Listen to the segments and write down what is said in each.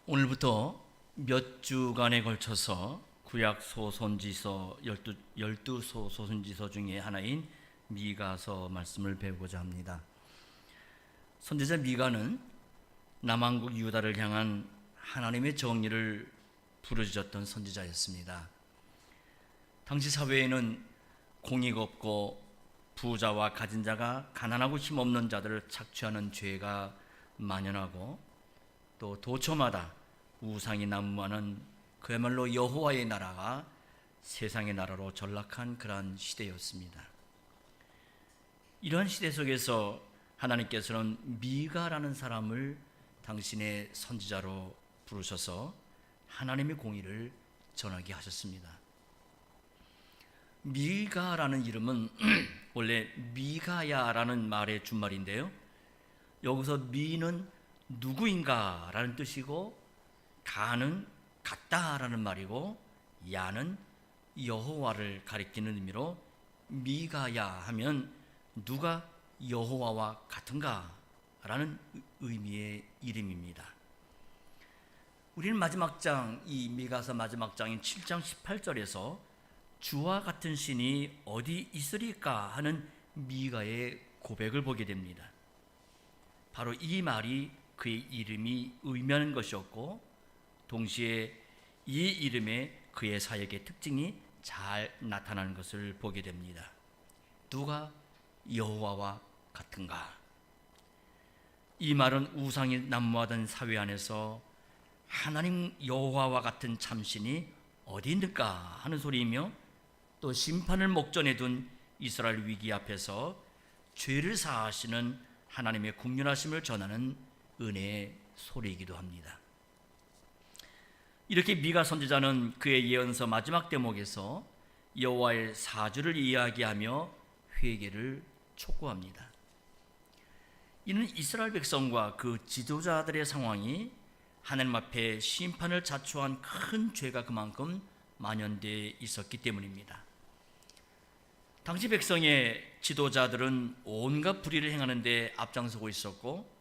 오늘부터 몇 주간에 걸쳐서 구약 소선지서 12소 소선지서 중에 하나인 미가서 말씀을 배우고자 합니다. 선지자 미가는 남왕국 유다를 향한 하나님의 정의를 부르짖었던 선지자였습니다. 당시 사회에는 공의가 없고 부자와 가진 자가 가난하고 힘없는 자들을 착취하는 죄가 만연하고, 또 도처마다 우상이 난무하는 그야말로 여호와의 나라가 세상의 나라로 전락한 그러한 시대였습니다. 이러한 시대 속에서 하나님께서는 미가라는 사람을 당신의 선지자로 부르셔서 하나님의 공의를 전하게 하셨습니다. 미가라는 이름은 원래 미가야라는 말의 준말인데요, 여기서 미는 누구인가 라는 뜻이고, 가는 같다라는 말이고, 야는 여호와를 가리키는 의미로 미가야 하면 누가 여호와와 같은가 라는 의미의 이름입니다. 우리는 마지막 장, 이 미가서 마지막 장인 7장 18절에서 주와 같은 신이 어디 있으리까 하는 미가의 고백을 보게 됩니다. 바로 이 말이 그의 이름이 의미하는 것이었고, 동시에 이 이름에 그의 사역의 특징이 잘 나타나는 것을 보게 됩니다. 누가 여호와와 같은가? 이 말은 우상이 난무하던 사회 안에서 하나님 여호와와 같은 참신이 어디 있는가 하는 소리이며, 또 심판을 목전에 둔 이스라엘 위기 앞에서 죄를 사하시는 하나님의 국률하심을 전하는 은혜의 소리이기도 합니다. 이렇게 미가 선지자는 그의 예언서 마지막 대목에서 여호와의 사주를 이야기하며 회개를 촉구합니다. 이는 이스라엘 백성과 그 지도자들의 상황이 하나님 앞에 심판을 자초한 큰 죄가 그만큼 만연되어 있었기 때문입니다. 당시 백성의 지도자들은 온갖 불의를 행하는 데 앞장서고 있었고,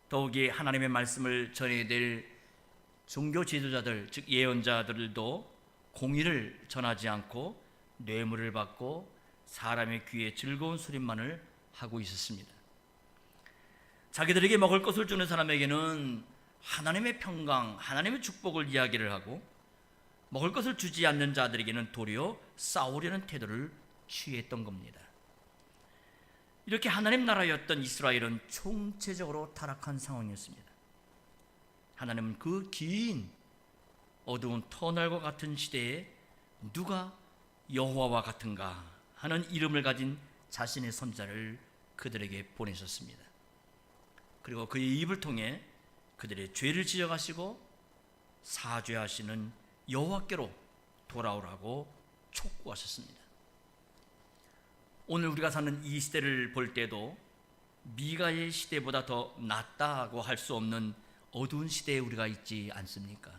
더욱이 하나님의 말씀을 전해야 될 종교 지도자들, 즉 예언자들도 공의를 전하지 않고 뇌물을 받고 사람의 귀에 즐거운 수립만을 하고 있었습니다. 자기들에게 먹을 것을 주는 사람에게는 하나님의 평강, 하나님의 축복을 이야기를 하고, 먹을 것을 주지 않는 자들에게는 도리어 싸우려는 태도를 취했던 겁니다. 이렇게 하나님 나라였던 이스라엘은 총체적으로 타락한 상황이었습니다. 하나님은 그 긴 어두운 터널과 같은 시대에 누가 여호와와 같은가 하는 이름을 가진 자신의 선지자를 그들에게 보내셨습니다. 그리고 그의 입을 통해 그들의 죄를 지적하시고 사죄하시는 여호와께로 돌아오라고 촉구하셨습니다. 오늘 우리가 사는 이 시대를 볼 때도 미가의 시대보다 더 낫다고 할 수 없는 어두운 시대에 우리가 있지 않습니까?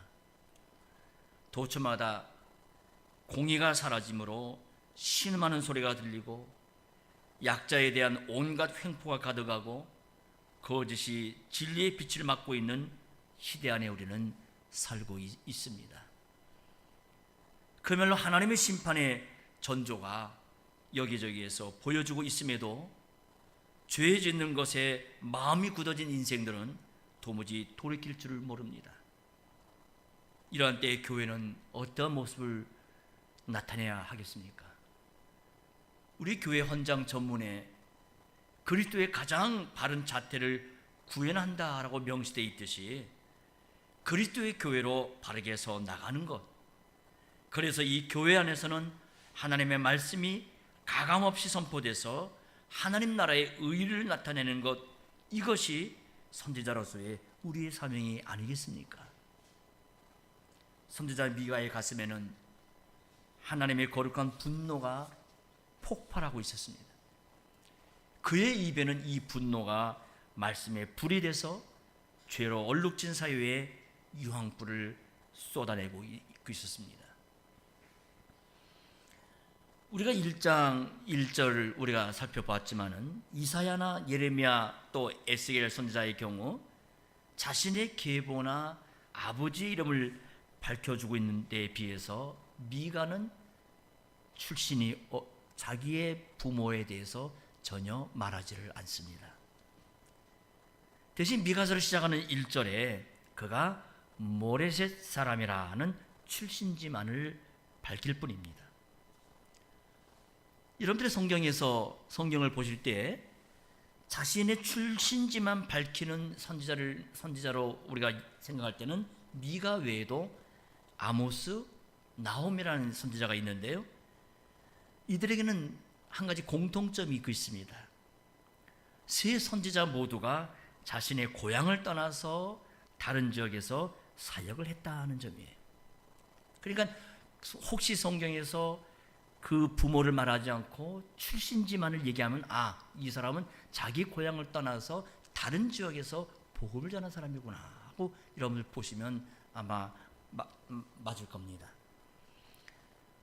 도처마다 공의가 사라짐으로 신음하는 소리가 들리고, 약자에 대한 온갖 횡포가 가득하고, 거짓이 진리의 빛을 막고 있는 시대 안에 우리는 살고 있습니다. 그야말로 하나님의 심판의 전조가 여기저기에서 보여주고 있음에도 죄 짓는 것에 마음이 굳어진 인생들은 도무지 돌이킬 줄을 모릅니다. 이러한 때에 교회는 어떠한 모습을 나타내야 하겠습니까? 우리 교회 헌장 전문에 그리스도의 가장 바른 자태를 구현한다라고 명시되어 있듯이 그리스도의 교회로 바르게 서 나가는 것, 그래서 이 교회 안에서는 하나님의 말씀이 가감없이 선포돼서 하나님 나라의 의를 나타내는 것, 이것이 선지자로서의 우리의 사명이 아니겠습니까? 선지자 미가의 가슴에는 하나님의 거룩한 분노가 폭발하고 있었습니다. 그의 입에는 이 분노가 말씀에 불이 돼서 죄로 얼룩진 사회에 유황불을 쏟아내고 있었습니다. 우리가 1장 1절 우리가 살펴봤지만은 이사야나 예레미야 또 에스겔 선지자의 경우 자신의 계보나 아버지의 이름을 밝혀주고 있는 데에 비해서 미가는 출신이 자기의 부모에 대해서 전혀 말하지를 않습니다. 대신 미가서를 시작하는 1절에 그가 모레셋 사람이라는 출신지만을 밝힐 뿐입니다. 여러분들의 성경을 보실 때 자신의 출신지만 밝히는 선지자로 우리가 생각할 때는 미가 외에도 아모스, 나홈이라는 선지자가 있는데요, 이들에게는 한 가지 공통점이 있습니다. 세 선지자 모두가 자신의 고향을 떠나서 다른 지역에서 사역을 했다는 점이에요. 그러니까 혹시 성경에서 그 부모를 말하지 않고 출신지만을 얘기하면 이 사람은 자기 고향을 떠나서 다른 지역에서 복음을 전한 사람이구나 하고 여러분들 보시면 아마 맞을 겁니다.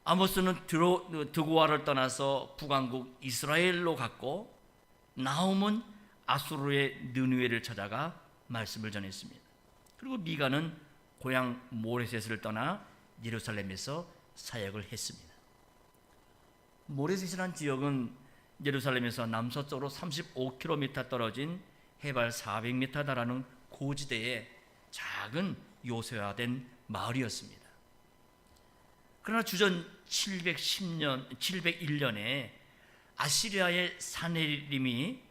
아모스는 드고아를 떠나서 북왕국 이스라엘로 갔고, 나홈은 아수르의 느느웨를 찾아가 말씀을 전했습니다. 그리고 미가는 고향 모레셋을 떠나 예루살렘에서 사역을 했습니다. 모레셋이라는 지역은 예루살렘에서 남서쪽으로 35km 떨어진 해발 400m 달하는 고지대의 작은 요새화된 마을이었습니다. 그러나 주전 701년에 아시리아의 사네립이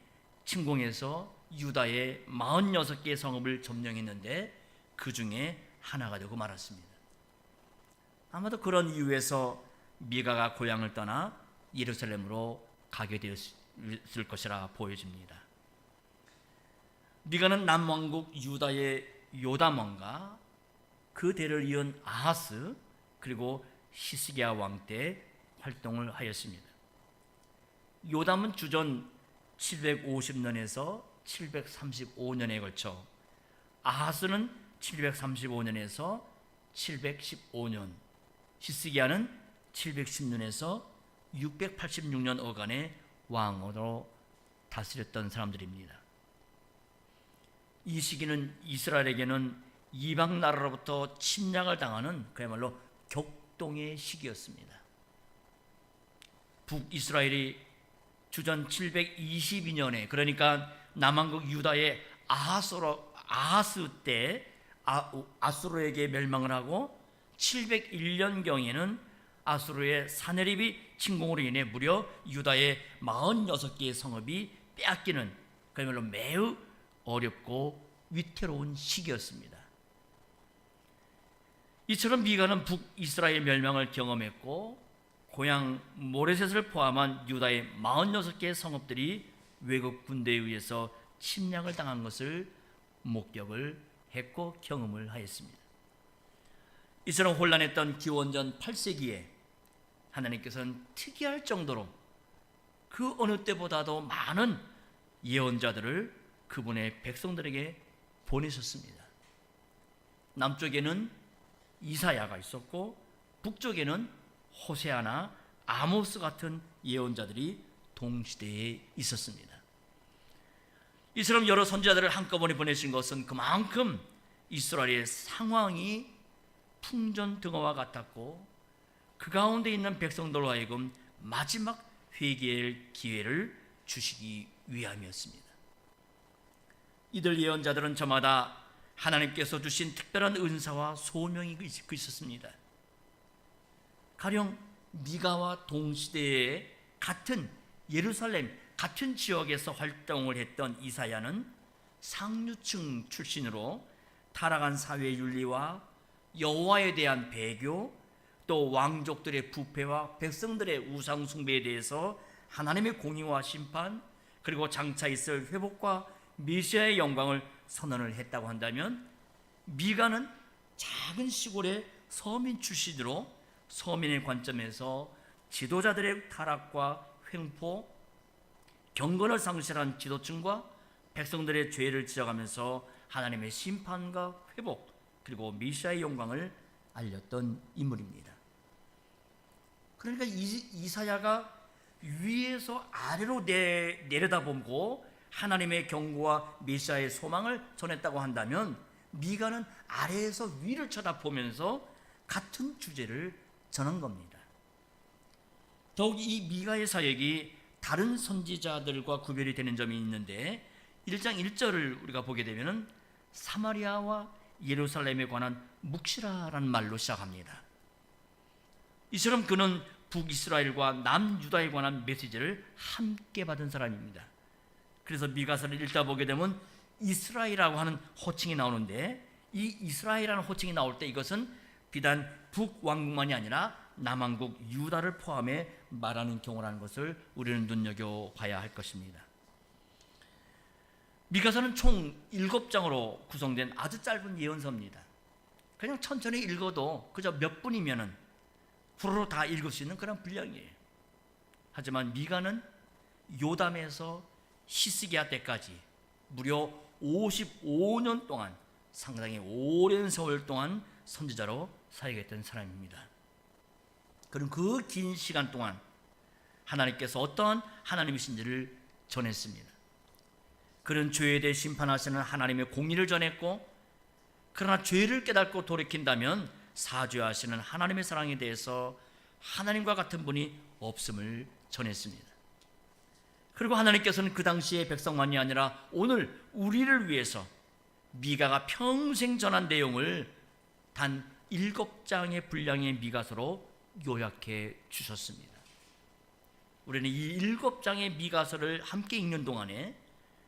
침공해서 유다의 46개의 성읍을 점령했는데 그 중에 하나가 되고 말았습니다. 아마도 그런 이유에서 미가가 고향을 떠나 예루살렘으로 가게 되었을 것이라 보여집니다. 미가는 남왕국 유다의 요담왕과 그 대를 이은 아하스 그리고 히스기야 왕 때 활동을 하였습니다. 요담은 주전 750년에서 735년에 걸쳐, 아하스는 735년에서 715년, 히스기야는 710년에서 686년 어간의 왕으로 다스렸던 사람들입니다. 이 시기는 이스라엘에게는 이방 나라로부터 침략을 당하는 그야말로 격동의 시기였습니다. 북이스라엘이 주전 722년에, 그러니까 남왕국 유다의 아하스 때 아수르에게 멸망을 하고 701년경에는 아수르의 사네립이 침공으로 인해 무려 유다의 46개의 성읍이 빼앗기는 그야말로 매우 어렵고 위태로운 시기였습니다. 이처럼 미가는 북이스라엘 멸망을 경험했고, 고향 모레셋을 포함한 유다의 46개의 성읍들이 외국 군대에 의해서 침략을 당한 것을 목격을 했고 경험을 하였습니다. 이처럼 혼란했던 기원전 8세기에 하나님께서는 특이할 정도로 그 어느 때보다도 많은 예언자들을 그분의 백성들에게 보내셨습니다. 남쪽에는 이사야가 있었고, 북쪽에는 호세아나 아모스 같은 예언자들이 동시대에 있었습니다. 이처럼 여러 선지자들을 한꺼번에 보내신 것은 그만큼 이스라엘의 상황이 풍전등화와 같았고, 그 가운데 있는 백성들로 하여금 마지막 회개의 기회를 주시기 위함이었습니다. 이들 예언자들은 저마다 하나님께서 주신 특별한 은사와 소명이 있었습니다. 가령 미가와 동시대에 같은 예루살렘 같은 지역에서 활동을 했던 이사야는 상류층 출신으로 타락한 사회 윤리와 여호와에 대한 배교, 또 왕족들의 부패와 백성들의 우상 숭배에 대해서 하나님의 공의와 심판, 그리고 장차 있을 회복과 메시아의 영광을 선언을 했다고 한다면, 미가는 작은 시골의 서민 출신으로 서민의 관점에서 지도자들의 타락과 횡포, 경건을 상실한 지도층과 백성들의 죄를 지적하면서 하나님의 심판과 회복, 그리고 메시아의 영광을 알렸던 인물입니다. 그러니까 이사야가 위에서 아래로 내려다보고 하나님의 경고와 메시아의 소망을 전했다고 한다면, 미가는 아래에서 위를 쳐다보면서 같은 주제를 전한 겁니다. 더욱 이 미가의 사역이 다른 선지자들과 구별이 되는 점이 있는데 1장 1절을 우리가 보게 되면 사마리아와 예루살렘에 관한 묵시라라는 말로 시작합니다. 이처럼 그는 북이스라엘과 남유다에 관한 메시지를 함께 받은 사람입니다. 그래서 미가서를 읽다 보게 되면 이스라엘이라고 하는 호칭이 나오는데 이 이스라엘이라는 호칭이 나올 때 이것은 비단 북왕국만이 아니라 남왕국 유다를 포함해 말하는 경우라는 것을 우리는 눈여겨봐야 할 것입니다. 미가서는 총 7장으로 구성된 아주 짧은 예언서입니다. 그냥 천천히 읽어도 그저 몇 분이면은 후루룩 다 읽을 수 있는 그런 분량이에요. 하지만 미가는 요담에서 히스기야 때까지 무려 55년 동안 상당히 오랜 세월 동안 선지자로 사역했던 사람입니다. 그럼 그 긴 시간 동안 하나님께서 어떠한 하나님이신지를 전했습니다. 그는 죄에 대해 심판하시는 하나님의 공의를 전했고, 그러나 죄를 깨닫고 돌이킨다면 사죄하시는 하나님의 사랑에 대해서 하나님과 같은 분이 없음을 전했습니다. 그리고 하나님께서는 그 당시의 백성만이 아니라 오늘 우리를 위해서 미가가 평생 전한 내용을 단 7장의 분량의 미가서로 요약해 주셨습니다. 우리는 이 7장의 미가서를 함께 읽는 동안에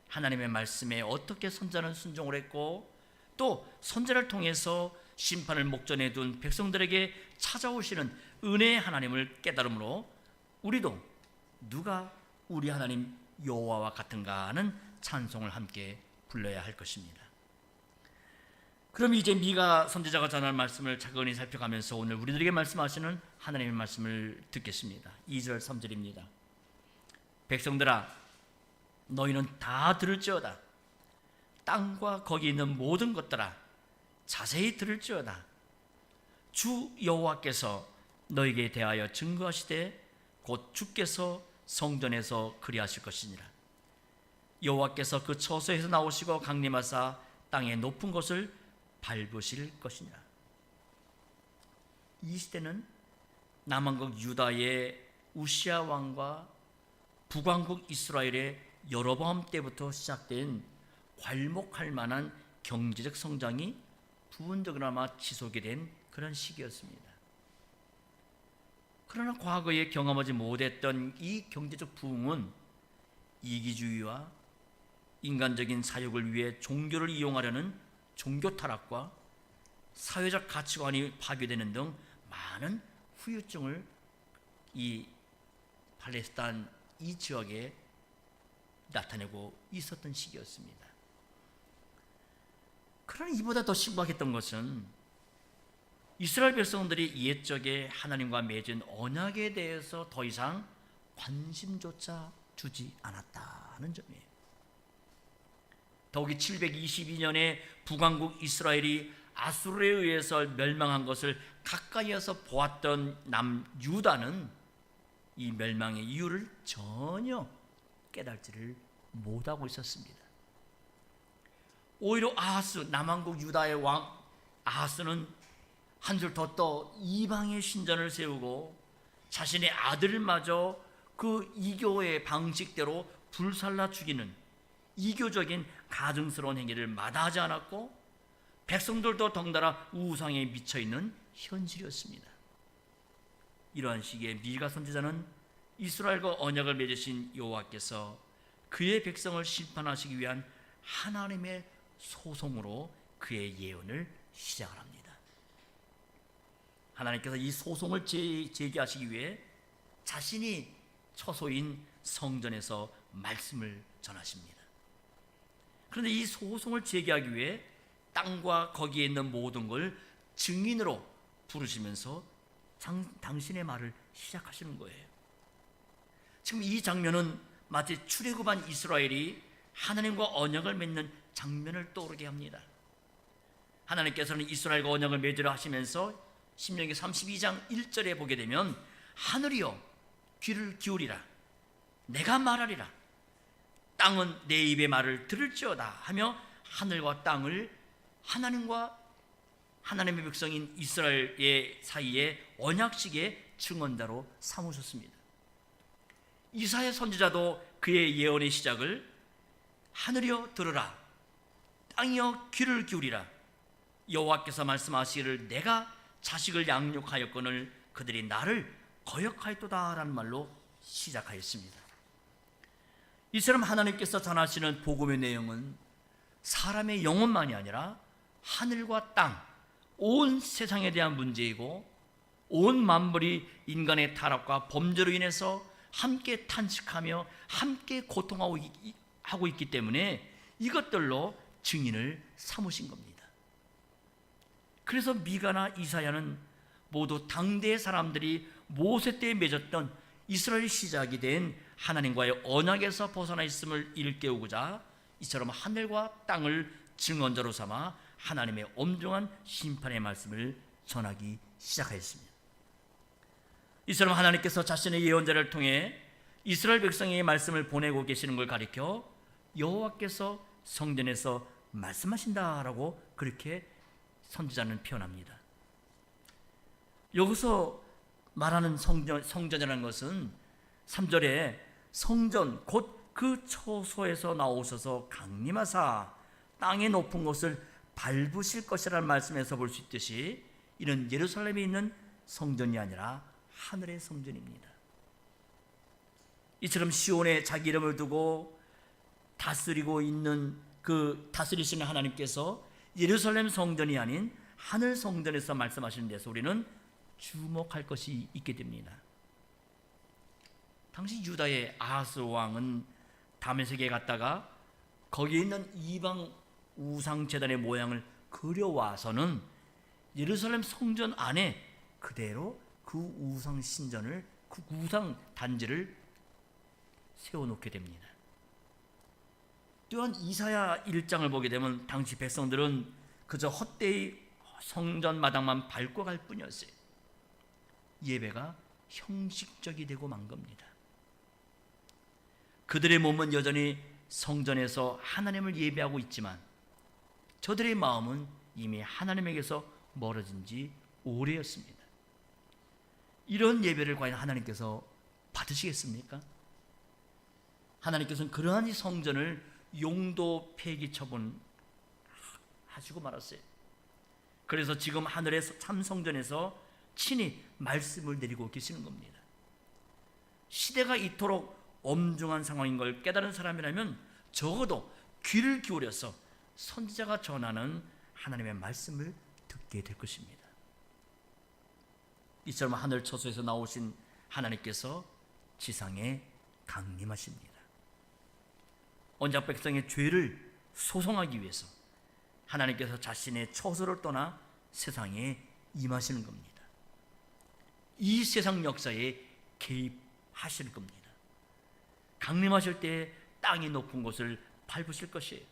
하나님의 말씀에 어떻게 선자는 순종을 했고, 또 선자를 통해서 심판을 목전에 둔 백성들에게 찾아오시는 은혜의 하나님을 깨달음으로 우리도 누가 우리 하나님 여호와와 같은가 하는 찬송을 함께 불러야 할 것입니다. 그럼 이제 미가 선지자가 전할 말씀을 차근히 살펴가면서 오늘 우리들에게 말씀하시는 하나님의 말씀을 듣겠습니다. 2절 3절입니다. 백성들아, 너희는 다 들을지어다. 땅과 거기 있는 모든 것들아, 자세히 들을지어다. 주 여호와께서 너희에게 대하여 증거하시되 곧 주께서 성전에서 그리하실 것이니라. 여호와께서 그 처소에서 나오시고 강림하사 땅의 높은 곳을 밟으실 것이니라. 이 시대는 남왕국 유다의 우시야 왕과 북왕국 이스라엘의 여로보암 때부터 시작된 괄목할 만한 경제적 성장이 부분적으로나마 지속이 된 그런 시기였습니다. 그러나 과거에 경험하지 못했던 이 경제적 부흥은 이기주의와 인간적인 사욕을 위해 종교를 이용하려는 종교 타락과 사회적 가치관이 파괴되는 등 많은 후유증을 이 팔레스타인 이 지역에 나타내고 있었던 시기였습니다. 그러나 이보다 더 심각했던 것은 이스라엘 백성들이 옛적에 하나님과 맺은 언약에 대해서 더 이상 관심조차 주지 않았다는 점이에요. 더욱이 722년에 북왕국 이스라엘이 아수르에 의해서 멸망한 것을 가까이에서 보았던 남유다는 이 멸망의 이유를 전혀 깨달지를 못하고 있었습니다. 오히려 아하스, 남왕국 유다의 왕 아하스는 한 줄 더 떠 이방의 신전을 세우고 자신의 아들마저 그 이교의 방식대로 불살라 죽이는 이교적인 가증스러운 행위를 마다하지 않았고, 백성들도 덩달아 우상에 미쳐있는 현실이었습니다. 이러한 시기에 미가 선지자는 이스라엘과 언약을 맺으신 여호와께서 그의 백성을 심판하시기 위한 하나님의 소송으로 그의 예언을 시작을 합니다. 하나님께서 이 소송을 제기하시기 위해 자신이 처소인 성전에서 말씀을 전하십니다. 그런데 이 소송을 제기하기 위해 땅과 거기에 있는 모든 걸 증인으로 부르시면서 당신의 말을 시작하시는 거예요. 지금 이 장면은 마치 출애굽한 이스라엘이 하나님과 언약을 맺는 장면을 떠오르게 합니다. 하나님께서는 이스라엘과 언약을 맺으려 하시면서 신명기 32장 1절에 보게 되면 하늘이여 귀를 기울이라, 내가 말하리라, 땅은 내 입의 말을 들을지어다 하며 하늘과 땅을 하나님과 하나님의 백성인 이스라엘의 사이에 언약식의 증언자로 삼으셨습니다. 이사야 선지자도 그의 예언의 시작을 하늘이여 들으라, 땅이여 귀를 기울이라, 여호와께서 말씀하시기를 내가 자식을 양육하였거늘 그들이 나를 거역하였도다 라는 말로 시작하였습니다. 이처럼 하나님께서 전하시는 복음의 내용은 사람의 영혼만이 아니라 하늘과 땅, 온 세상에 대한 문제이고, 온 만물이 인간의 타락과 범죄로 인해서 함께 탄식하며 함께 고통하고 있기 때문에 이것들로 증인을 삼으신 겁니다. 그래서 미가나 이사야는 모두 당대의 사람들이 모세 때에 맺었던 이스라엘 시작이 된 하나님과의 언약에서 벗어나 있음을 일깨우고자 이처럼 하늘과 땅을 증언자로 삼아 하나님의 엄중한 심판의 말씀을 전하기 시작하였습니다. 이처럼 하나님께서 자신의 예언자를 통해 이스라엘 백성에게 말씀을 보내고 계시는 걸 가리켜 여호와께서 성전에서 말씀하신다라고 그렇게 선지자는 표현합니다. 여기서 말하는 성전이라는 것은 3절에 성전 곧 그 처소에서 나오셔서 강림하사 땅의 높은 곳을 밟으실 것이라는 말씀에서 볼 수 있듯이 이는 예루살렘에 있는 성전이 아니라 하늘의 성전입니다. 이처럼 시온에 자기 이름을 두고 다스리고 있는 그 다스리시는 하나님께서 예루살렘 성전이 아닌 하늘 성전에서 말씀하시는 데서 우리는 주목할 것이 있게 됩니다. 당시 유다의 아하스 왕은 다메섹에 갔다가 거기에 있는 이방 우상 제단의 모양을 그려와서는 예루살렘 성전 안에 그대로 그 우상 신전을, 그 우상 단지를 세워놓게 됩니다. 또한 이사야 1장을 보게 되면 당시 백성들은 그저 헛되이 성전 마당만 밟고 갈 뿐이었어요. 예배가 형식적이 되고 만 겁니다. 그들의 몸은 여전히 성전에서 하나님을 예배하고 있지만 저들의 마음은 이미 하나님에게서 멀어진 지 오래였습니다. 이런 예배를 과연 하나님께서 받으시겠습니까? 하나님께서는 그러한 이 성전을 용도 폐기 처분하시고 말았어요. 그래서 지금 하늘의 참 성전에서 친히 말씀을 내리고 계시는 겁니다. 시대가 이토록 엄중한 상황인 걸 깨달은 사람이라면 적어도 귀를 기울여서 선지자가 전하는 하나님의 말씀을 듣게 될 것입니다. 이처럼 하늘 처소에서 나오신 하나님께서 지상에 강림하십니다. 언약 백성의 죄를 소송하기 위해서 하나님께서 자신의 처소를 떠나 세상에 임하시는 겁니다. 이 세상 역사에 개입하시는 겁니다. 강림하실 때 땅이 높은 곳을 밟으실 것이에요.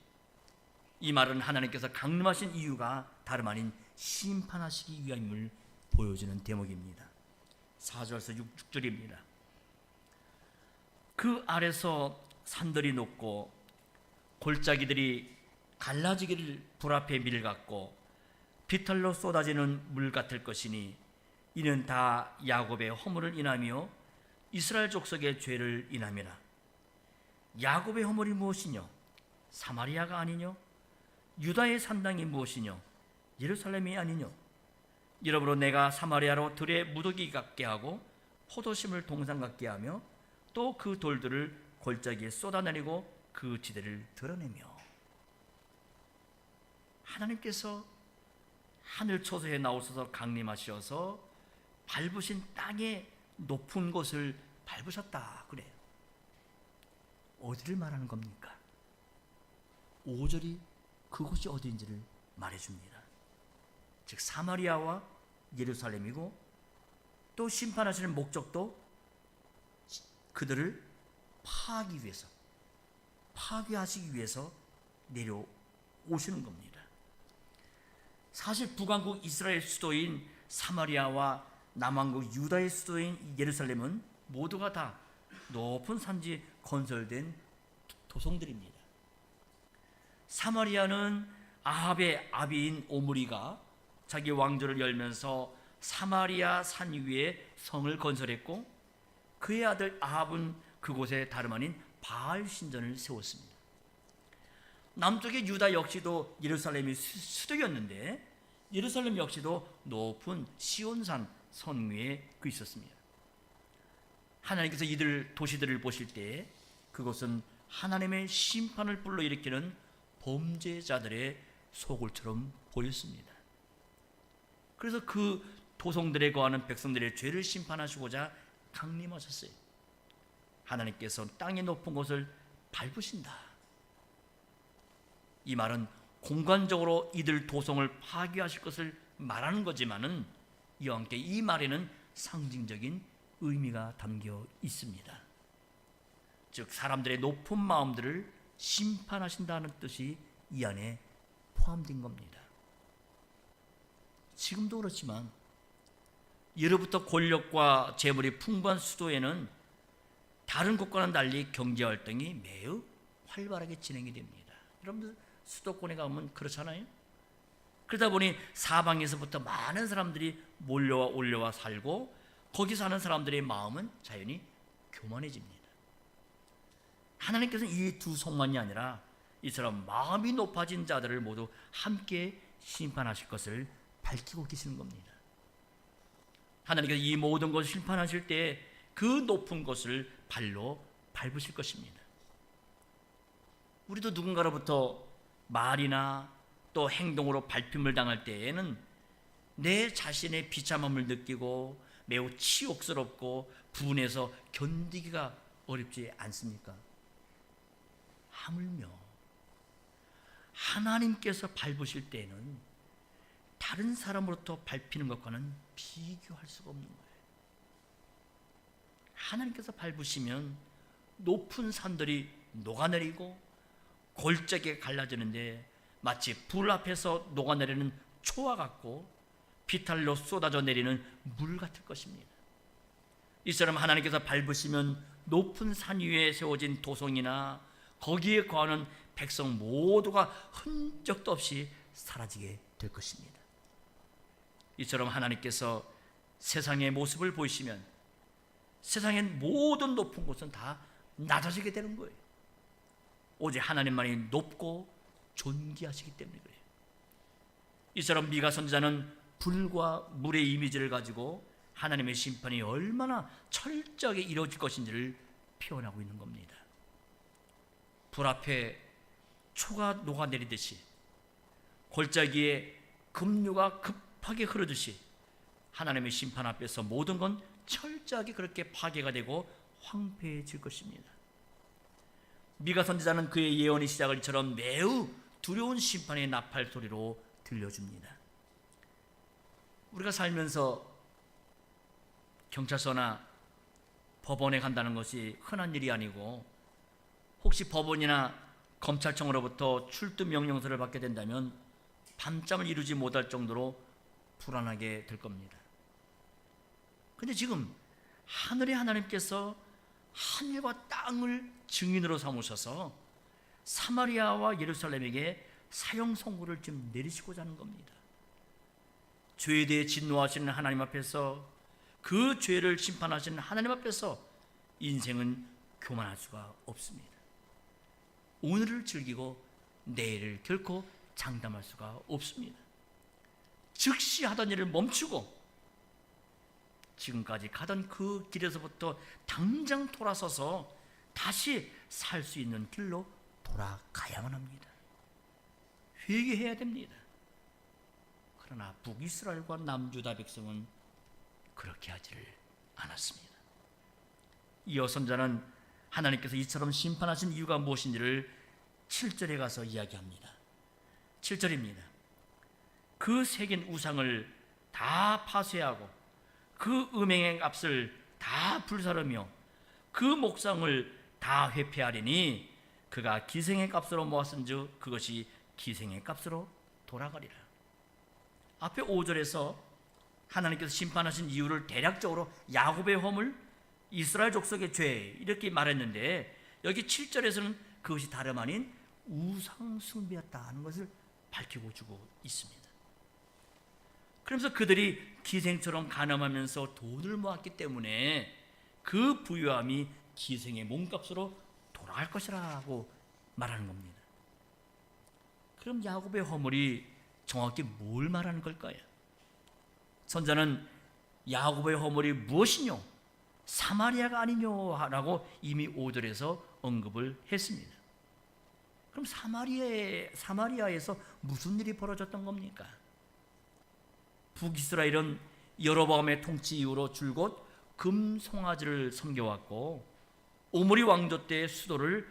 이 말은 하나님께서 강림하신 이유가 다름 아닌 심판하시기 위함을 보여주는 대목입니다. 4절에서 6절입니다. 그 아래서 산들이 높고 골짜기들이 갈라지기를 불 앞에 밀같고 비탈로 쏟아지는 물 같을 것이니 이는 다 야곱의 허물을 인하며 이스라엘 족속의 죄를 인함이라. 야곱의 허물이 무엇이뇨? 사마리아가 아니뇨? 유다의 산당이 무엇이뇨? 예루살렘이 아니뇨? 이러므로 내가 사마리아로 들의 무더기 같게 하고 포도심을 동상 같게 하며 또 그 돌들을 골짜기에 쏟아내리고 그 지대를 드러내며. 하나님께서 하늘 초소에 나오셔서 강림하셔서 밟으신 땅의 높은 곳을 밟으셨다 그래요. 어디를 말하는 겁니까? 5절이 그곳이 어디인지를 말해줍니다. 즉 사마리아와 예루살렘이고 또 심판하시는 목적도 그들을 파하기 위해서, 파괴하시기 위해서 내려오시는 겁니다. 사실 북왕국 이스라엘 수도인 사마리아와 남왕국 유다의 수도인 예루살렘은 모두가 다 높은 산지에 건설된 도성들입니다. 사마리아는 아합의 아비인 오므리가 자기 왕조를 열면서 사마리아 산 위에 성을 건설했고, 그의 아들 아합은 그곳에 다름 아닌 바알 신전을 세웠습니다. 남쪽의 유다 역시도 예루살렘이 수도였는데, 예루살렘 역시도 높은 시온산 선 위에 있었습니다. 하나님께서 이들 도시들을 보실 때 그것은 하나님의 심판을 불러일으키는 범죄자들의 소굴처럼 보였습니다. 그래서 그 도성들에 거하는 백성들의 죄를 심판하시고자 강림하셨어요. 하나님께서 땅의 높은 곳을 밟으신다. 이 말은 공간적으로 이들 도성을 파괴하실 것을 말하는 거지만은 이와 함께 이 말에는 상징적인 의미가 담겨 있습니다. 즉 사람들의 높은 마음들을 심판하신다는 뜻이 이 안에 포함된 겁니다. 지금도 그렇지만 예로부터 권력과 재물이 풍부한 수도에는 다른 곳과는 달리 경제활동이 매우 활발하게 진행이 됩니다. 여러분들 수도권에 가면 그렇잖아요. 그러다 보니 사방에서부터 많은 사람들이 몰려와 올려와 살고, 거기 사는 사람들의 마음은 자연히 교만해집니다. 하나님께서는 이 두 성만이 아니라 이처럼 마음이 높아진 자들을 모두 함께 심판하실 것을 밝히고 계시는 겁니다. 하나님께서 이 모든 것을 심판하실 때 그 높은 것을 발로 밟으실 것입니다. 우리도 누군가로부터 말이나 또 행동으로 밟힘을 당할 때에는 내 자신의 비참함을 느끼고 매우 치욕스럽고 분해서 견디기가 어렵지 않습니까? 하물며 하나님께서 밟으실 때에는 다른 사람으로부터 밟히는 것과는 비교할 수가 없는 거예요. 하나님께서 밟으시면 높은 산들이 녹아내리고 골짜기가 갈라지는데 마치 불 앞에서 녹아내리는 초와 같고 비탈로 쏟아져 내리는 물 같을 것입니다. 이처럼 하나님께서 밟으시면 높은 산 위에 세워진 도성이나 거기에 거하는 백성 모두가 흔적도 없이 사라지게 될 것입니다. 이처럼 하나님께서 세상의 모습을 보이시면 세상의 모든 높은 곳은 다 낮아지게 되는 거예요. 오직 하나님만이 높고 존귀하시기 때문에 그래요. 이처럼 미가 선지자는 불과 물의 이미지를 가지고 하나님의 심판이 얼마나 철저하게 이루어질 것인지를 표현하고 있는 겁니다. 불 앞에 초가 녹아내리듯이, 골짜기에 급류가 급하게 흐르듯이 하나님의 심판 앞에서 모든 건 철저하게 그렇게 파괴가 되고 황폐해질 것입니다. 미가 선지자는 그의 예언의 시작을 이처럼 매우 두려운 심판의 나팔 소리로 들려줍니다. 우리가 살면서 경찰서나 법원에 간다는 것이 흔한 일이 아니고, 혹시 법원이나 검찰청으로부터 출두 명령서를 받게 된다면 밤잠을 이루지 못할 정도로 불안하게 될 겁니다. 그런데 지금 하늘의 하나님께서 하늘과 땅을 증인으로 삼으셔서 사마리아와 예루살렘에게 사형 선고를 지금 내리시고자 하는 겁니다. 죄에 대해 진노하시는 하나님 앞에서, 그 죄를 심판하시는 하나님 앞에서 인생은 교만할 수가 없습니다. 오늘을 즐기고 내일을 결코 장담할 수가 없습니다. 즉시 하던 일을 멈추고 지금까지 가던 그 길에서부터 당장 돌아서서 다시 살 수 있는 길로 돌아가야만 합니다. 회개해야 됩니다. 그러나 북이스라엘과 남유다 백성은 그렇게 하지를 않았습니다. 이어 선자는 하나님께서 이처럼 심판하신 이유가 무엇인지를 7절에 가서 이야기합니다. 7절입니다. 그 새긴 우상을 다 파쇄하고 그 음행의 값을 다 불사르며 그 목상을 다 회폐하리니 그가 기생의 값으로 모았은즉 그것이 기생의 값으로 돌아가리라. 앞에 5절에서 하나님께서 심판하신 이유를 대략적으로 야곱의 허물, 이스라엘 족속의 죄 이렇게 말했는데, 여기 7절에서는 그것이 다름 아닌 우상 숭배였다는 것을 밝히고 주고 있습니다. 그러면서 그들이 기생처럼 가늠하면서 돈을 모았기 때문에 그 부유함이 기생의 몸값으로 돌아갈 것이라고 말하는 겁니다. 그럼 야곱의 허물이 정확히 뭘 말하는 걸까요? 선자는 야곱의 허물이 무엇이뇨? 사마리아가 아니뇨라고 이미 5절에서 언급을 했습니다. 그럼 사마리아에서 무슨 일이 벌어졌던 겁니까? 북이스라엘은 여로보암의 통치 이후로 줄곧 금송아지를 섬겨왔고 오므리 왕조 때 수도를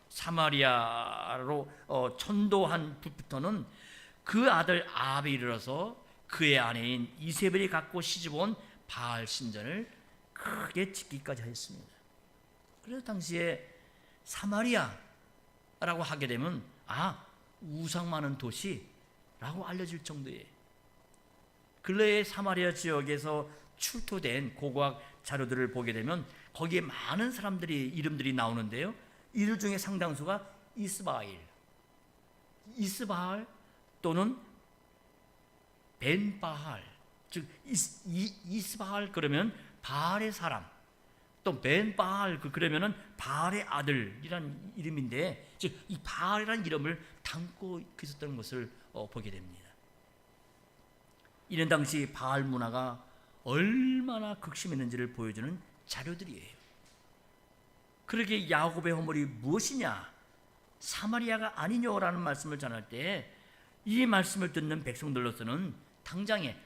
사마리아로 천도한 부터는 그 아들 아합에 이르러서 그의 아내인 이세벨이 갖고 시집온 바알 신전을 크게 짓기까지 했습니다. 그래서 당시에 사마리아라고 하게 되면 우상 많은 도시라고 알려질 정도예요. 근래의 사마리아 지역에서 출토된 고고학 자료들을 보게 되면 거기에 많은 사람들이 이름들이 나오는데요. 이들 중에 상당수가 이스바알 또는 벤바알, 즉 이스바알 그러면 바알의 사람, 또 벤바알 그러면은 바알의 아들이라는 이름인데, 즉 이 바알이라는 이름을 담고 있었던 것을 보게 됩니다. 이런 당시 바알 문화가 얼마나 극심했는지를 보여주는 자료들이에요. 그러게 야곱의 허물이 무엇이냐? 사마리아가 아니뇨라는 말씀을 전할 때 이 말씀을 듣는 백성들로서는 당장에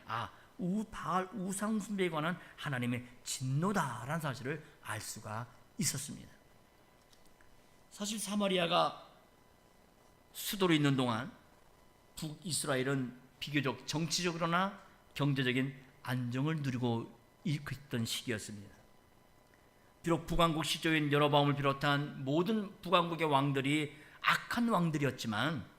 바알 우상 숭배에 관한 하나님의 진노다라는 사실을 알 수가 있었습니다. 사실 사마리아가 수도로 있는 동안 북이스라엘은 비교적 정치적으로나 경제적인 안정을 누리고 있던 시기였습니다. 비록 북왕국 시조인 여로보암을 비롯한 모든 북왕국의 왕들이 악한 왕들이었지만,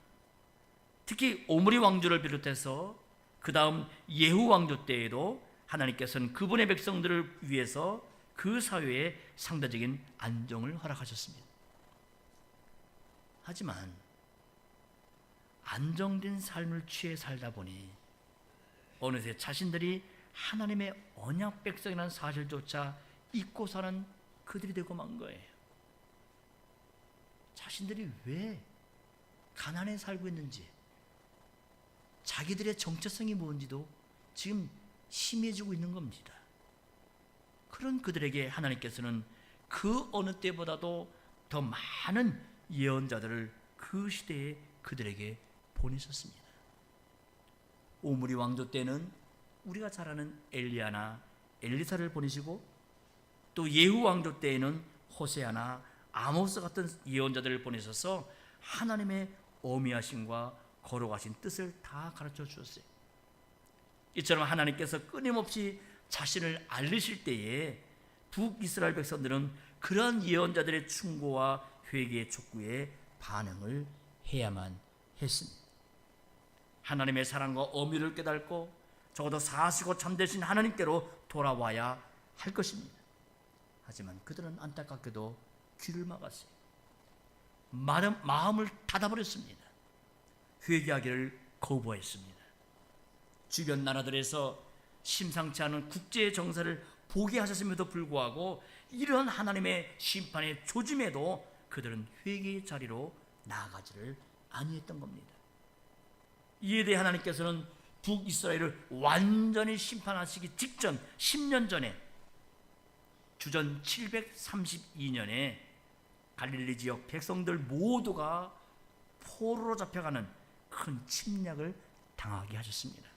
특히 오므리 왕조를 비롯해서 그 다음 예후 왕조 때에도 하나님께서는 그분의 백성들을 위해서 그 사회에 상대적인 안정을 허락하셨습니다. 하지만 안정된 삶을 취해 살다 보니 어느새 자신들이 하나님의 언약 백성이라는 사실조차 잊고 사는 그들이 되고 만 거예요. 자신들이 왜 가난에 살고 있는지, 자기들의 정체성이 뭔지도 지금 심해지고 있는 겁니다. 그런 그들에게 하나님께서는 그 어느 때보다도 더 많은 예언자들을 그 시대에 그들에게 보내셨습니다. 오므리 왕조 때는 우리가 잘 아는 엘리야나 엘리사를 보내시고, 또 예후 왕조 때에는 호세아나 아모스 같은 예언자들을 보내셔서 하나님의 어미하심과 거룩하신 뜻을 다 가르쳐 주셨어요. 이처럼 하나님께서 끊임없이 자신을 알리실 때에 북이스라엘 백성들은 그러한 예언자들의 충고와 회개의 촉구에 반응을 해야만 했습니다. 하나님의 사랑과 어미를 깨닫고 적어도 사시고 참되신 하나님께로 돌아와야 할 것입니다. 하지만 그들은 안타깝게도 귀를 막았어요. 마음을 닫아버렸습니다. 회개하기를 거부했습니다. 주변 나라들에서 심상치 않은 국제 정세를 보게 하셨음에도 불구하고 이런 하나님의 심판의 조짐에도 그들은 회개의 자리로 나아가지를 아니했던 겁니다. 이에 대해 하나님께서는 북이스라엘을 완전히 심판하시기 직전 10년 전에 주전 732년에 갈릴리 지역 백성들 모두가 포로로 잡혀가는 큰 침략을 당하게 하셨습니다.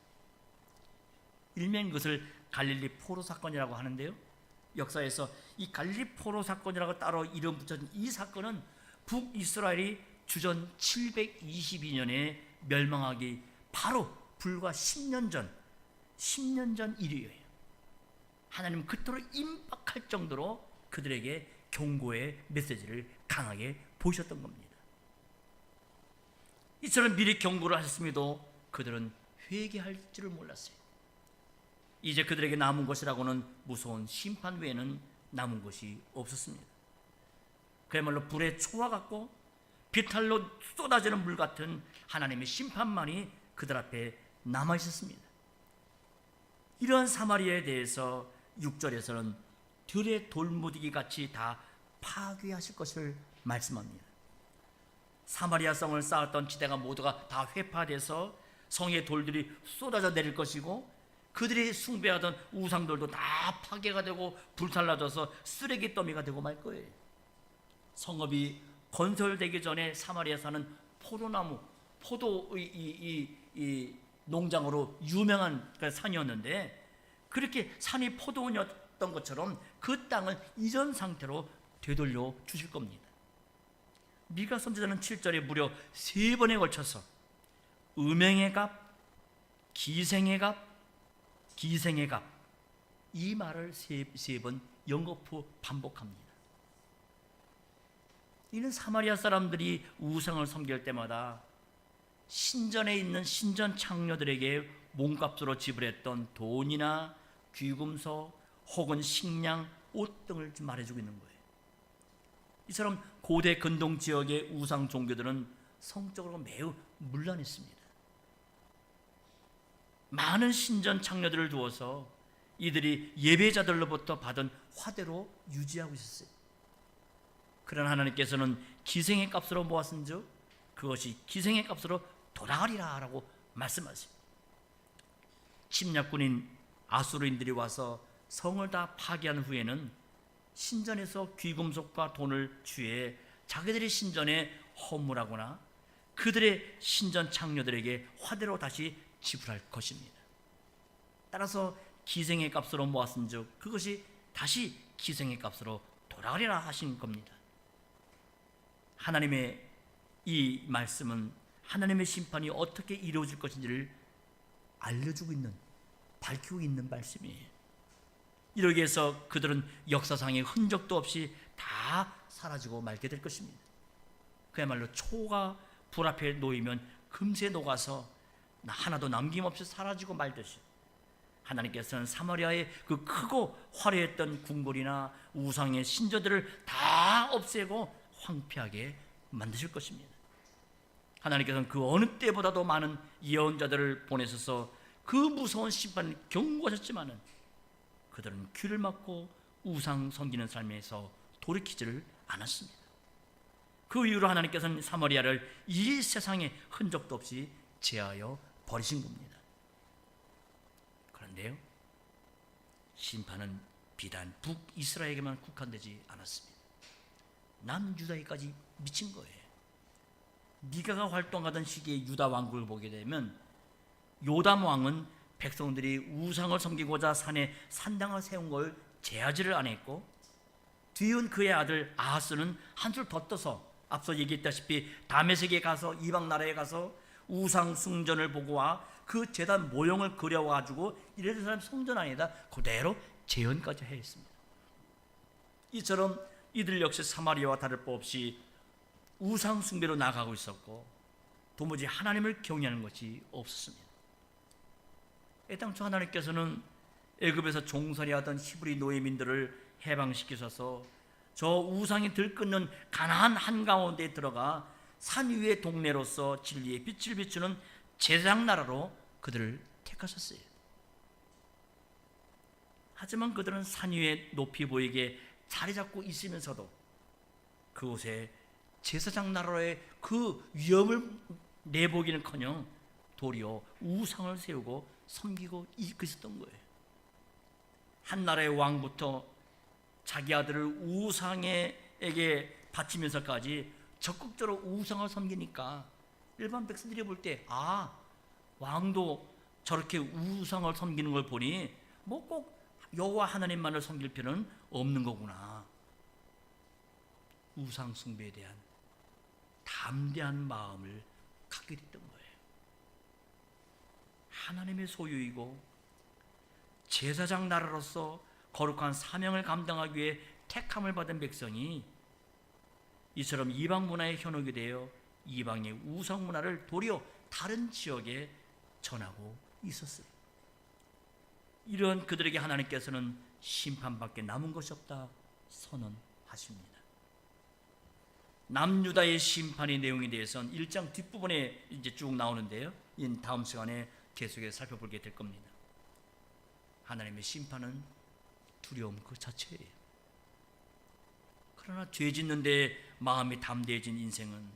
일명 그것을 갈릴리 포로 사건이라고 하는데요, 역사에서 이 갈릴리 포로 사건이라고 따로 이름 붙여진 이 사건은 북이스라엘이 주전 722년에 멸망하기 바로 불과 10년 전 일이에요. 하나님 그토록 임박할 정도로 그들에게 경고의 메시지를 강하게 보이셨던 겁니다. 이처럼 미리 경고를 하셨음에도 그들은 회개할 줄을 몰랐어요. 이제 그들에게 남은 것이라고는 무서운 심판 외에는 남은 것이 없었습니다. 그야말로 불의 초와 같고 비탈로 쏟아지는 물 같은 하나님의 심판만이 그들 앞에 남아 있었습니다. 이러한 사마리아에 대해서 6절에서는 들의 돌무더기 같이 다 파괴하실 것을 말씀합니다. 사마리아 성을 쌓았던 지대가 모두가 다 회파돼서 성의 돌들이 쏟아져 내릴 것이고, 그들이 숭배하던 우상들도 다 파괴가 되고 불살라져서 쓰레기 더미가 되고 말 거예요. 성읍이 건설되기 전에 사마리아 산은 포도나무, 포도 이 농장으로 유명한 산이었는데, 그렇게 산이 포도원이었던 것처럼 그 땅을 이전 상태로 되돌려 주실 겁니다. 미가 선지자는 7절에 무려 3번에 걸쳐서 음행의 값, 기생의 값, 기생의 값, 이 말을 세 번 연거푸 반복합니다. 이는 사마리아 사람들이 우상을 섬길 때마다 신전에 있는 신전 창녀들에게 몸값으로 지불했던 돈이나 귀금속 혹은 식량, 옷 등을 말해주고 있는 거예요. 이처럼 고대 근동 지역의 우상 종교들은 성적으로 매우 문란했습니다. 많은 신전 창녀들을 두어서 이들이 예배자들로부터 받은 화대로 유지하고 있었어요. 그러나 하나님께서는 기생의 값으로 모았은즉 그것이 기생의 값으로 돌아가리라 라고 말씀하세요. 침략군인 아수르인들이 와서 성을 다 파괴한 후에는 신전에서 귀금속과 돈을 취해 자기들의 신전에 허물하거나 그들의 신전 창녀들에게 화대로 다시 지불할 것입니다. 따라서 기생의 값으로 모았은즉 그것이 다시 기생의 값으로 돌아가리라 하신 겁니다. 하나님의 이 말씀은 하나님의 심판이 어떻게 이루어질 것인지를 알려주고 있는, 밝히고 있는 말씀이에요. 이러기 위해서 그들은 역사상의 흔적도 없이 다 사라지고 말게 될 것입니다. 그야말로 초가 불 앞에 놓이면 금세 녹아서 하나도 남김없이 사라지고 말듯이 하나님께서는 사마리아의 그 크고 화려했던 궁궐이나 우상의 신전들을 다 없애고 황폐하게 만드실 것입니다. 하나님께서는 그 어느 때보다도 많은 예언자들을 보내셔서 그 무서운 심판을 경고하셨지만은 그들은 귀를 막고 우상 섬기는 삶에서 돌이키지를 않았습니다. 그 이후로 하나님께서는 사마리아를 이 세상에 흔적도 없이 제하여 버리신 겁니다. 그런데요, 심판은 비단 북이스라엘에게만 국한되지 않았습니다. 남유다에까지 미친 거예요. 미가가 활동하던 시기에 유다 왕국을 보게 되면 요담 왕은 백성들이 우상을 섬기고자 산에 산당을 세운 걸 제하지를 않았고, 뒤은 그의 아들 아하스는 한술 더 떠서 앞서 얘기했다시피 다메섹에 가서 이방 나라에 가서 우상 숭전을 보고 와 그 제단 모형을 그려가지고 이래도 사람 성전 안에다 그대로 재현까지 했습니다. 이처럼 이들 역시 사마리아와 다를 바 없이 우상 숭배로 나가고 있었고 도무지 하나님을 경외하는 것이 없었습니다. 애당초 하나님께서는 애굽에서 종살이 하던 히브리 노예민들을 해방시키셔서 저 우상이 들끓는 가나안 한가운데에 들어가 산 위의 동네로서 진리의 빛을 비추는 제사장 나라로 그들을 택하셨어요. 하지만 그들은 산 위에 높이 보이게 자리 잡고 있으면서도 그곳에 제사장 나라의 그 위엄을 내보기는커녕 도리어 우상을 세우고 섬기고 있었던 거예요. 한 나라의 왕부터 자기 아들을 우상에게 바치면서까지 적극적으로 우상을 섬기니까 일반 백성들이 볼 때 왕도 저렇게 우상을 섬기는 걸 보니 뭐 꼭 여호와 하나님만을 섬길 필요는 없는 거구나. 우상 숭배에 대한 담대한 마음을 갖게 됐던 거예요. 하나님의 소유이고 제사장 나라로서 거룩한 사명을 감당하기 위해 택함을 받은 백성이 이처럼 이방 문화에 현혹이 되어 이방의 우상 문화를 도리어 다른 지역에 전하고 있었어요. 이런 그들에게 하나님께서는 심판밖에 남은 것이 없다 선언하십니다. 남유다의 심판의 내용에 대해서는 1장 뒷부분에 이제 쭉 나오는데요. 이 다음 시간에 계속해서 살펴보게 될 겁니다. 하나님의 심판은 두려움 그 자체예요. 그러나 죄 짓는데 마음이 담대해진 인생은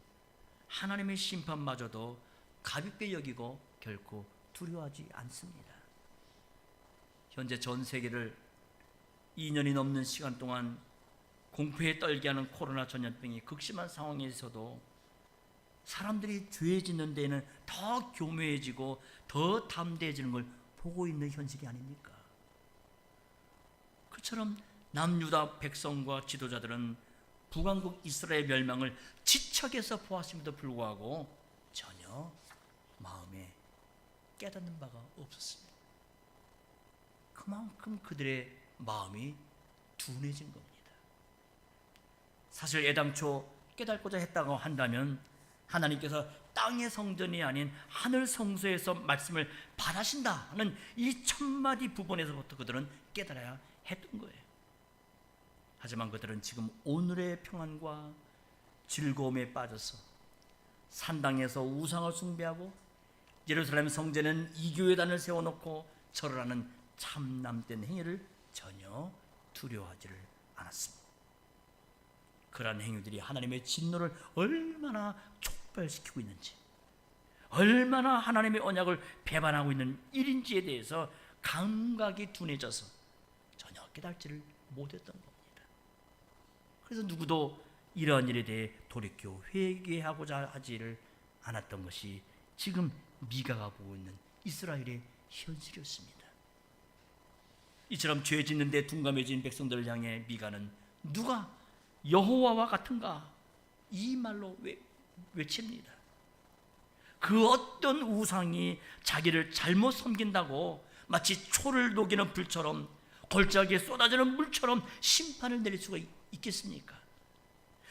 하나님의 심판마저도 가볍게 여기고 결코 두려워하지 않습니다. 현재 전 세계를 2년이 넘는 시간 동안 공포에 떨게 하는 코로나 전염병이 극심한 상황에서도 사람들이 죄 짓는 데에는 더 교묘해지고 더 담대해지는 걸 보고 있는 현실이 아닙니까? 그처럼 남유다 백성과 지도자들은 북왕국 이스라엘 멸망을 지척에서 보았음에도 불구하고 전혀 마음에 깨닫는 바가 없었습니다. 그만큼 그들의 마음이 둔해진 겁니다. 사실 애당초 깨닫고자 했다고 한다면 하나님께서 땅의 성전이 아닌 하늘 성소에서 말씀을 받으신다는 이 첫마디 부분에서부터 그들은 깨달아야 했던 거예요. 하지만 그들은 지금 오늘의 평안과 즐거움에 빠져서 산당에서 우상을 숭배하고 예루살렘 성전은 이교회단을 세워놓고 절을 하는 참남된 행위를 전혀 두려워하지를 않았습니다. 그러한 행위들이 하나님의 진노를 얼마나 촉발시키고 있는지, 얼마나 하나님의 언약을 배반하고 있는 일인지에 대해서 감각이 둔해져서 전혀 깨닫지를 못했던 겁니다. 그래서 누구도 이러한 일에 대해 돌이켜 회개하고자 하지를 않았던 것이 지금 미가가 보고 있는 이스라엘의 현실이었습니다. 이처럼 죄 짓는 데 둔감해진 백성들을 향해 미가는 누가 여호와와 같은가 이 말로 외칩니다. 그 어떤 우상이 자기를 잘못 섬긴다고 마치 초를 녹이는 불처럼 골짜기에 쏟아지는 물처럼 심판을 내릴 수가 있겠습니까?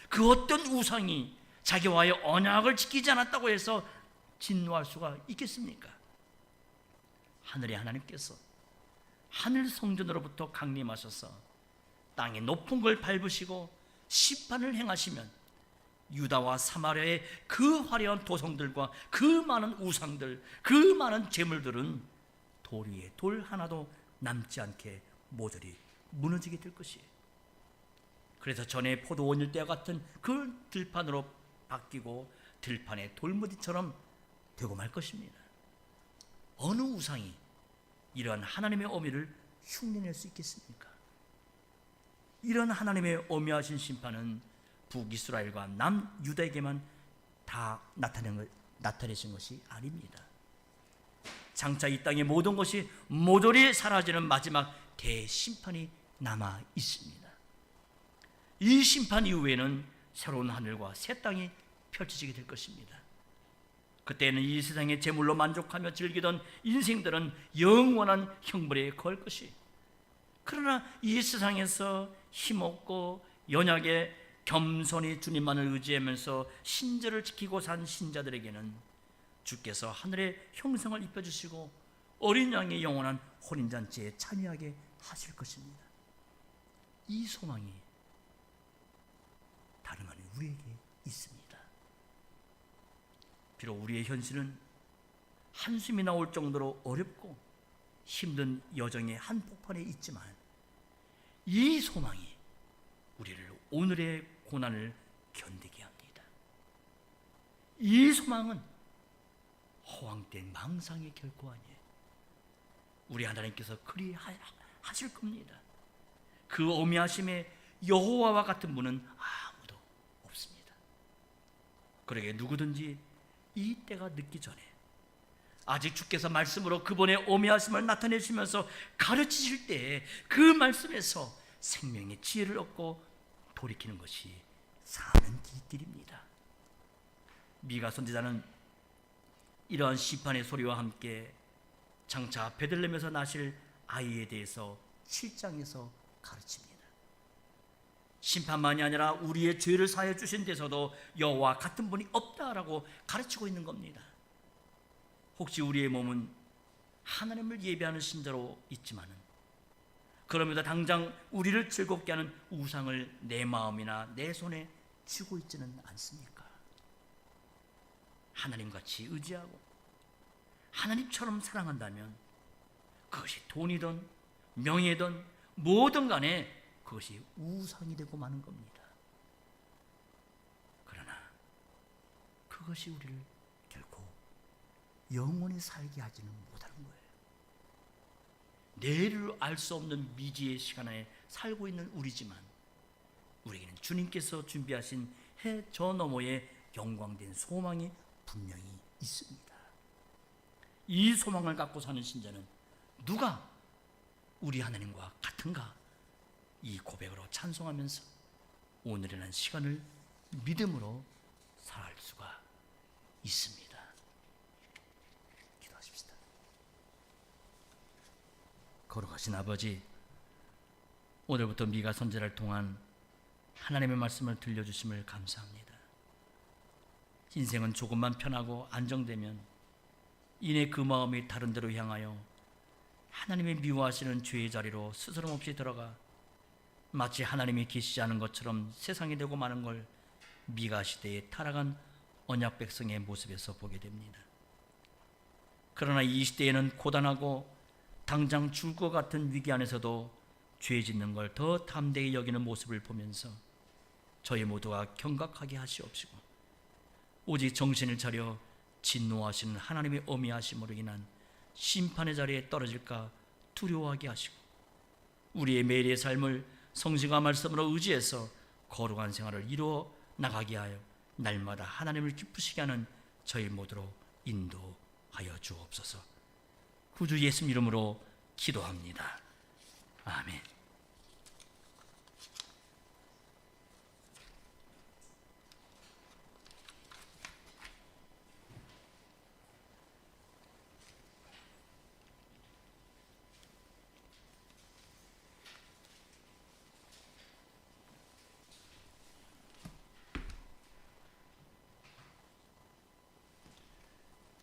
그 어떤 우상이 자기와의 언약을 지키지 않았다고 해서 진노할 수가 있겠습니까? 하늘의 하나님께서 하늘 성전으로부터 강림하셔서 땅의 높은 걸 밟으시고 심판을 행하시면 유다와 사마리아의 그 화려한 도성들과 그 많은 우상들, 그 많은 재물들은 돌 위에 돌 하나도 남지 않게 모조리 무너지게 될 것이에요. 그래서 전에 포도원일 때와 같은 그 들판으로 바뀌고 들판의 돌무디처럼 되고 말 것입니다. 어느 우상이 이러한 하나님의 어미를 흉내낼 수 있겠습니까? 이런 하나님의 어미하신 심판은 북이스라엘과 남유다에게만 다 나타내신 것이 아닙니다. 장차 이 땅의 모든 것이 모조리 사라지는 마지막 대심판이 남아 있습니다. 이 심판 이후에는 새로운 하늘과 새 땅이 펼쳐지게 될 것입니다. 그때는 이 세상의 재물로 만족하며 즐기던 인생들은 영원한 형벌에 거할 것이, 그러나 이 세상에서 힘없고 연약에 겸손히 주님만을 의지하면서 신절을 지키고 산 신자들에게는 주께서 하늘의 형상을 입혀주시고 어린 양의 영원한 혼인잔치에 참여하게 하실 것입니다. 이 소망이 다름 아닌 우리에게 있습니다. 비록 우리의 현실은 한숨이 나올 정도로 어렵고 힘든 여정의 한복판에 있지만 이 소망이 우리를 오늘의 고난을 견디게 합니다. 이 소망은 허황된 망상의 결코 아니에요. 우리 하나님께서 그리 하실 겁니다. 그 어미하심에 여호와와 같은 분은 아무도 없습니다. 그러게 누구든지 이 때가 늦기 전에 아직 주께서 말씀으로 그분의 어미하심을 나타내시면서 가르치실 때에 그 말씀에서 생명의 지혜를 얻고 돌이키는 것이 사는 길입니다. 미가 선지자는 이러한 심판의 소리와 함께 장차 베들레헴에서 나실 아이에 대해서 7장에서 가르칩니다. 심판만이 아니라 우리의 죄를 사해 주신 데서도 여호와 같은 분이 없다라고 가르치고 있는 겁니다. 혹시 우리의 몸은 하나님을 예배하는 신자로 있지만은 그러면서 당장 우리를 즐겁게 하는 우상을 내 마음이나 내 손에 쥐고 있지는 않습니까? 하나님같이 의지하고 하나님처럼 사랑한다면 그것이 돈이든 명예든 뭐든 간에 그것이 우상이 되고 마는 겁니다. 그러나 그것이 우리를 결코 영원히 살게 하지는 못하는 거예요. 내일을 알 수 없는 미지의 시간에 살고 있는 우리지만 우리에게는 주님께서 준비하신 해 저 너머의 영광된 소망이 분명히 있습니다. 이 소망을 갖고 사는 신자는 누가 우리 하나님과 같은가? 이 고백으로 찬송하면서 오늘이라는 시간을 믿음으로 살아갈 수가 있습니다. 기도하십시다. 거룩하신 아버지, 오늘부터 미가 선지자를 통한 하나님의 말씀을 들려주심을 감사합니다. 인생은 조금만 편하고 안정되면 이내 그 마음이 다른 데로 향하여 하나님의 미워하시는 죄의 자리로 스스럼 없이 들어가 마치 하나님이 계시지 않은 것처럼 세상이 되고 마는 걸 미가 시대에 타락한 언약 백성의 모습에서 보게 됩니다. 그러나 이 시대에는 고단하고 당장 죽을 것 같은 위기 안에서도 죄 짓는 걸 더 담대히 여기는 모습을 보면서 저희 모두가 경각하게 하시옵시고 오직 정신을 차려 진노하시는 하나님의 어미하심으로 인한 심판의 자리에 떨어질까 두려워하게 하시고 우리의 매일의 삶을 성신과 말씀으로 의지해서 거룩한 생활을 이루어 나가게 하여 날마다 하나님을 기쁘시게 하는 저희 모두로 인도하여 주옵소서. 구주 예수 이름으로 기도합니다. 아멘.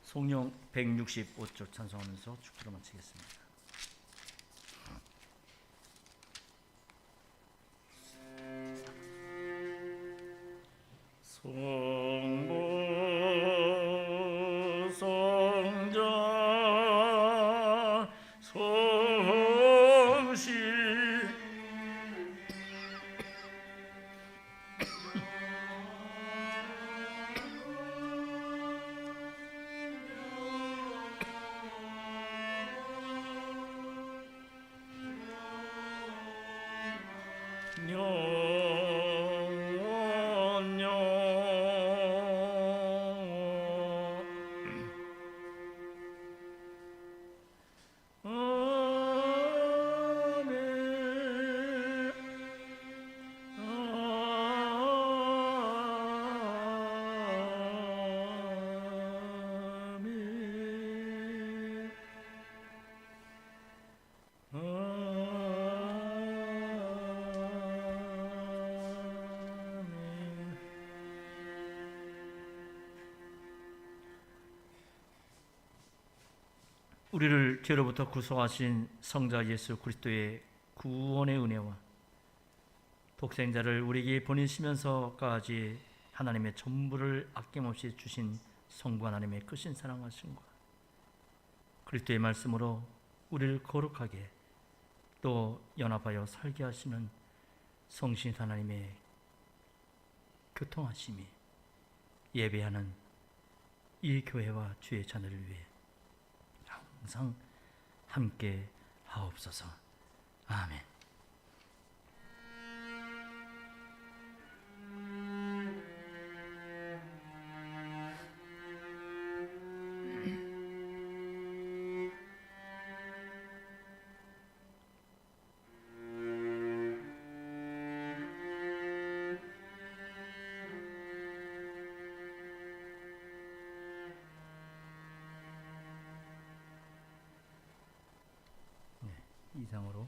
송영 165조 찬송하면서 축도로 마치겠습니다. 성부 성자 성신 우리를 죄로부터 구속하신 성자 예수 그리스도의 구원의 은혜와 독생자를 우리에게 보내시면서까지 하나님의 전부를 아낌없이 주신 성부 하나님의 크신 사랑하심과 그리스도의 말씀으로 우리를 거룩하게 또 연합하여 살게 하시는 성신 하나님의 교통하심이 예배하는 이 교회와 주의 자녀를 위해 항상 함께 하옵소서. 아멘. 이상으로